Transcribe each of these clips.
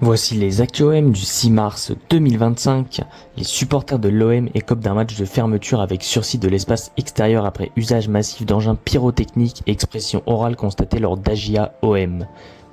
Voici les actus OM du 6 mars 2025. Les supporters de l'OM écopent d'un match de fermeture avec sursis de l'espace extérieur après usage massif d'engins pyrotechniques et expression orale constatée lors d'Agia OM.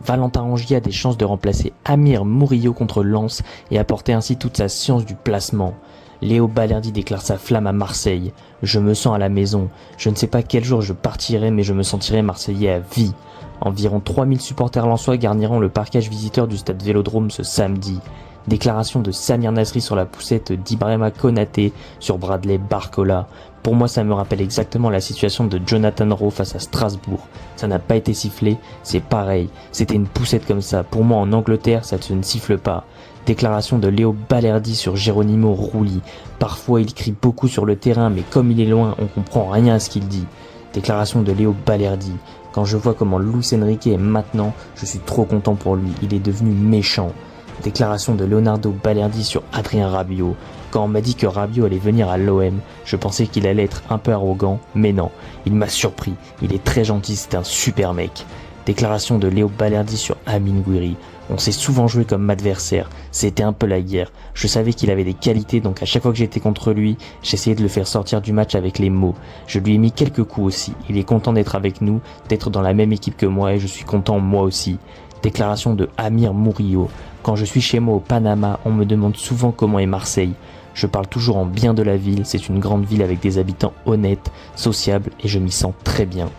Valentin Rongier a des chances de remplacer Amir Murillo contre Lens et apporter ainsi toute sa science du placement. Léo Balerdi déclare sa flamme à Marseille. Je me sens à la maison. Je ne sais pas quel jour je partirai, mais je me sentirai marseillais à vie. Environ 3000 supporters lensois garniront le parquage visiteur du stade Vélodrome ce samedi. Déclaration de Samir Nasri sur la poussette d'Ibrahima Konaté sur Bradley Barcola. Pour moi, ça me rappelle exactement la situation de Jonathan Rowe face à Strasbourg. Ça n'a pas été sifflé, c'est pareil. C'était une poussette comme ça. Pour moi, en Angleterre, ça ne siffle pas. Déclaration de Léo Balerdi sur Geronimo Rulli. Parfois, il crie beaucoup sur le terrain, mais comme il est loin, on comprend rien à ce qu'il dit. Déclaration de Léo Balerdi. Quand je vois comment Luis Enrique est maintenant, je suis trop content pour lui, il est devenu méchant. Déclaration de Leonardo Balerdi sur Adrien Rabiot. Quand on m'a dit que Rabiot allait venir à l'OM, je pensais qu'il allait être un peu arrogant, mais non, il m'a surpris, il est très gentil, c'est un super mec. Déclaration de Léo Balerdi sur Amine Gouiri. On s'est souvent joué comme adversaire, c'était un peu la guerre. Je savais qu'il avait des qualités, donc à chaque fois que j'étais contre lui, j'essayais de le faire sortir du match avec les mots. Je lui ai mis quelques coups aussi, il est content d'être avec nous, d'être dans la même équipe que moi et je suis content moi aussi. Déclaration de Amir Murillo. Quand je suis chez moi au Panama, on me demande souvent comment est Marseille. Je parle toujours en bien de la ville, c'est une grande ville avec des habitants honnêtes, sociables et je m'y sens très bien.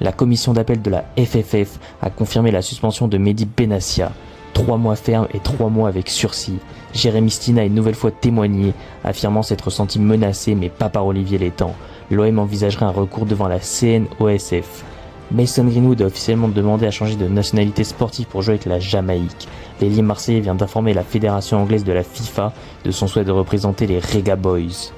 La commission d'appel de la FFF a confirmé la suspension de Mehdi Benassia. 3 mois ferme et 3 mois avec sursis. Jérémy Stina a une nouvelle fois témoigné, affirmant s'être senti menacé mais pas par Olivier Létang. L'OM envisagerait un recours devant la CNOSF. Mason Greenwood a officiellement demandé à changer de nationalité sportive pour jouer avec la Jamaïque. L'ailier marseillais vient d'informer la fédération anglaise de la FIFA de son souhait de représenter les Rega Boys.